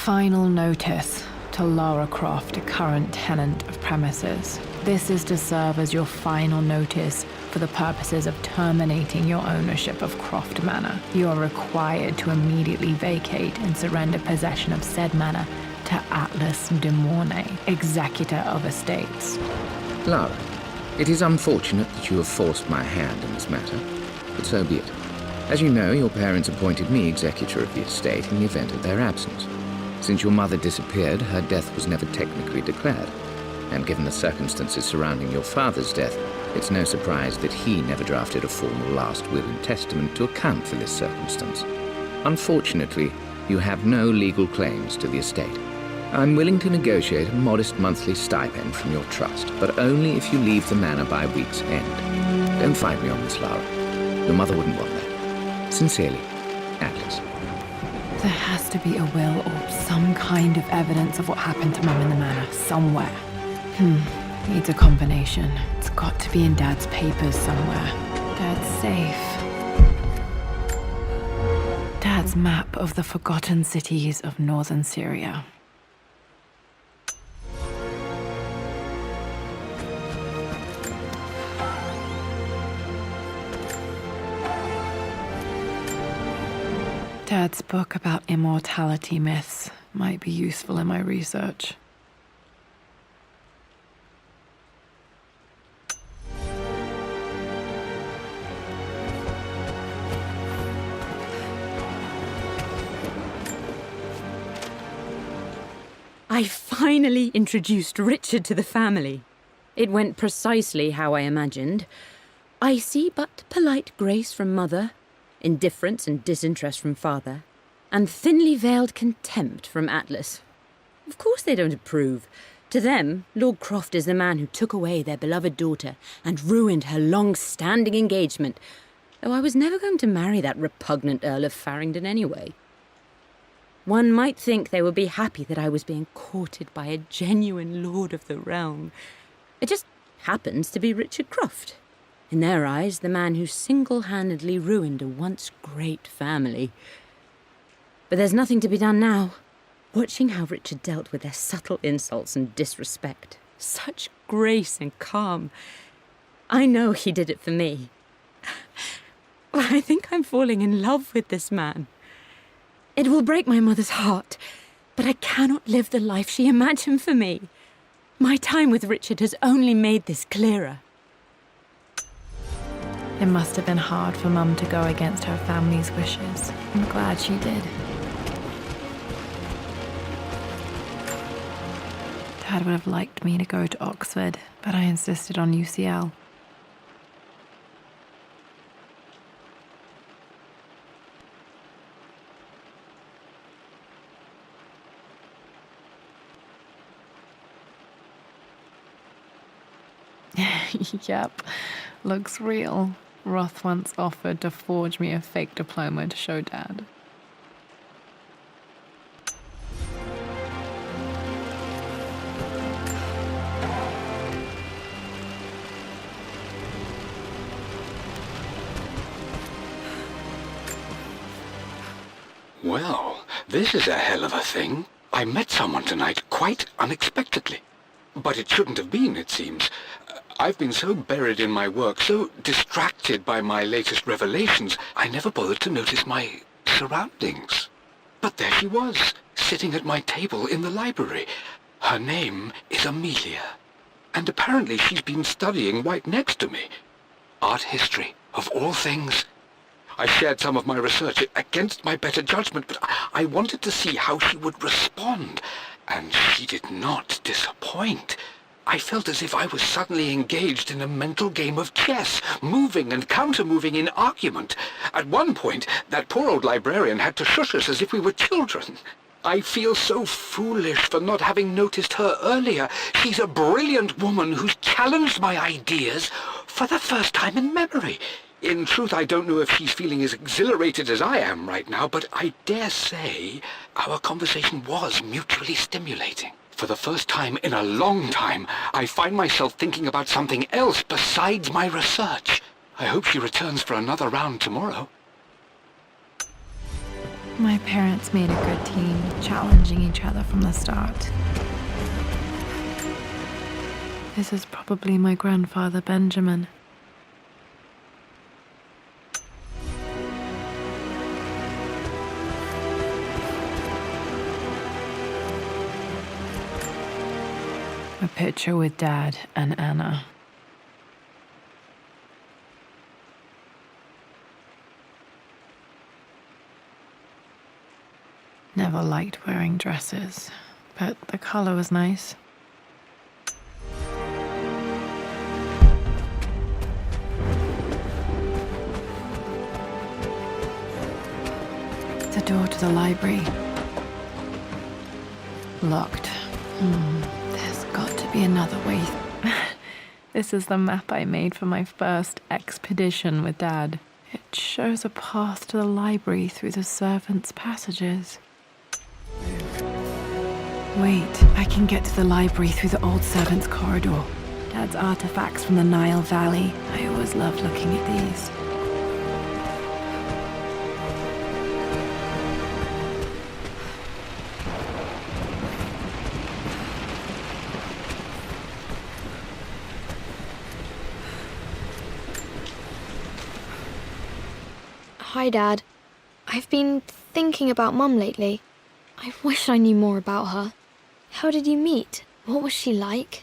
Final notice to Lara Croft, a current tenant of premises. This is to serve as your final notice for the purposes of terminating your ownership of Croft Manor. You are required to immediately vacate and surrender possession of said manor to Atlas de Mornay, executor of estates. Lara, it is unfortunate that you have forced my hand in this matter, but so be it. As you know, your parents appointed me executor of the estate in the event of their absence. Since your mother disappeared, her death was never technically declared. And given the circumstances surrounding your father's death, it's no surprise that he never drafted a formal last will and testament to account for this circumstance. Unfortunately, you have no legal claims to the estate. I'm willing to negotiate a modest monthly stipend from your trust, but only if you leave the manor by week's end. Don't fight me on this, Lara. Your mother wouldn't want that. Sincerely, Atlas. There has to be a will or some kind of evidence of what happened to Mum in the manor somewhere. Needs a combination. It's got to be in Dad's papers somewhere. Dad's safe. Dad's map of the forgotten cities of northern Syria. Dad's book about immortality myths might be useful in my research. I finally introduced Richard to the family. It went precisely how I imagined. Icy but polite grace from Mother, indifference and disinterest from Father, and thinly veiled contempt from Atlas. Of course they don't approve. To them, Lord Croft is the man who took away their beloved daughter and ruined her long-standing engagement, though I was never going to marry that repugnant Earl of Farringdon anyway. One might think they would be happy that I was being courted by a genuine lord of the realm. It just happens to be Richard Croft. In their eyes, the man who single-handedly ruined a once great family. But there's nothing to be done now. Watching how Richard dealt with their subtle insults and disrespect. Such grace and calm. I know he did it for me. I think I'm falling in love with this man. It will break my mother's heart, but I cannot live the life she imagined for me. My time with Richard has only made this clearer. It must have been hard for Mum to go against her family's wishes. I'm glad she did. Dad would have liked me to go to Oxford, but I insisted on UCL. Yep, looks real. Roth once offered to forge me a fake diploma to show Dad. Well, this is a hell of a thing. I met someone tonight quite unexpectedly. But it shouldn't have been, it seems. I've been so buried in my work, so distracted by my latest revelations, I never bothered to notice my surroundings. But there she was, sitting at my table in the library. Her name is Amelia, and apparently she's been studying right next to me. Art history, of all things. I shared some of my research against my better judgment, but I wanted to see how she would respond, and she did not disappoint. I felt as if I was suddenly engaged in a mental game of chess, moving and counter-moving in argument. At one point, that poor old librarian had to shush us as if we were children. I feel so foolish for not having noticed her earlier. She's a brilliant woman who's challenged my ideas for the first time in memory. In truth, I don't know if she's feeling as exhilarated as I am right now, but I dare say our conversation was mutually stimulating. For the first time in a long time, I find myself thinking about something else besides my research. I hope she returns for another round tomorrow. My parents made a good team, challenging each other from the start. This is probably my grandfather, Benjamin. A picture with Dad and Anna. Never liked wearing dresses, but the color was nice. The door to the library. Locked. There's got to be another way. This is the map I made for my first expedition with Dad. It shows a path to the library through the servants' passages. Wait, I can get to the library through the old servants' corridor. Dad's artifacts from the Nile Valley. I always loved looking at these. Hi, Dad. I've been thinking about Mum lately. I wish I knew more about her. How did you meet? What was she like?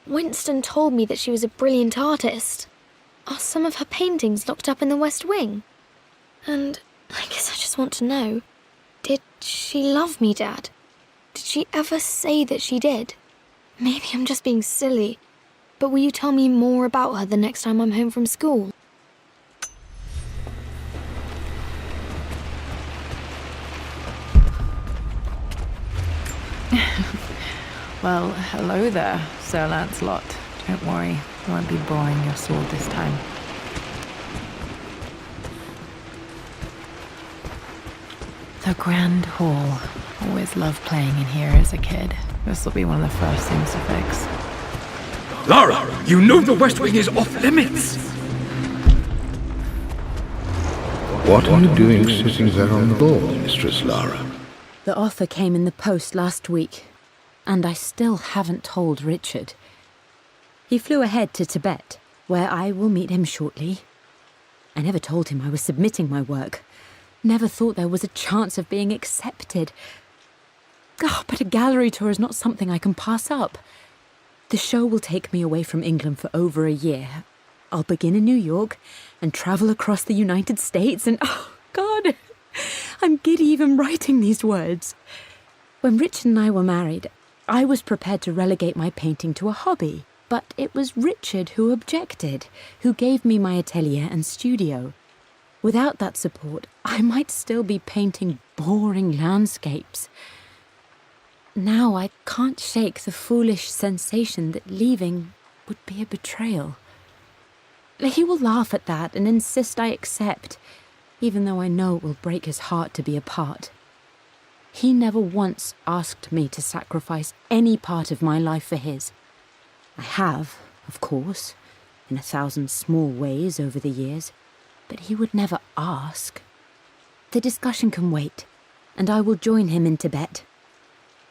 Winston told me that she was a brilliant artist. Are some of her paintings locked up in the West Wing? And I guess I just want to know, did she love me, Dad? Did she ever say that she did? Maybe I'm just being silly, but will you tell me more about her the next time I'm home from school? Well, hello there, Sir Lancelot. Don't worry, I won't be boring your sword this time. The Grand Hall. Always loved playing in here as a kid. This will be one of the first things to fix. Lara, you know the West Wing is off limits! What are you doing sitting there on the board, Mistress Lara? The offer came in the post last week, and I still haven't told Richard. He flew ahead to Tibet, where I will meet him shortly. I never told him I was submitting my work. Never thought there was a chance of being accepted. But a gallery tour is not something I can pass up. The show will take me away from England for over a year. I'll begin in New York and travel across the United States and, oh, God, I'm giddy even writing these words. When Richard and I were married, I was prepared to relegate my painting to a hobby, but it was Richard who objected, who gave me my atelier and studio. Without that support, I might still be painting boring landscapes. Now I can't shake the foolish sensation that leaving would be a betrayal. He will laugh at that and insist I accept, even though I know it will break his heart to be apart. He never once asked me to sacrifice any part of my life for his. I have, of course, in 1,000 small ways over the years, but he would never ask. The discussion can wait, and I will join him in Tibet.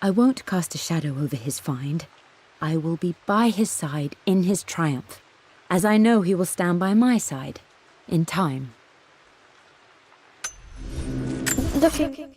I won't cast a shadow over his find. I will be by his side in his triumph, as I know he will stand by my side, in time. Looking.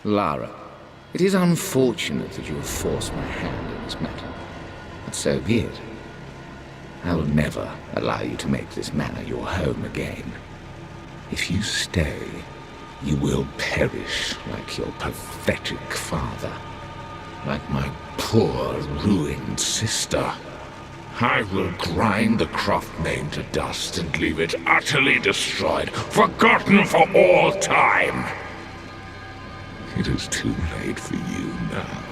Lara, it is unfortunate that you have forced my hand in this matter, but so be it. I will never allow you to make this manor your home again. If you stay, you will perish like your pathetic father, like my poor, ruined sister. I will grind the Croft name to dust and leave it utterly destroyed, forgotten for all time. It is too late for you now.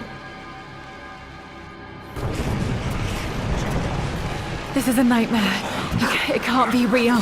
This is a nightmare. It can't be real.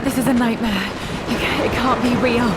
This is a nightmare. It can't be real.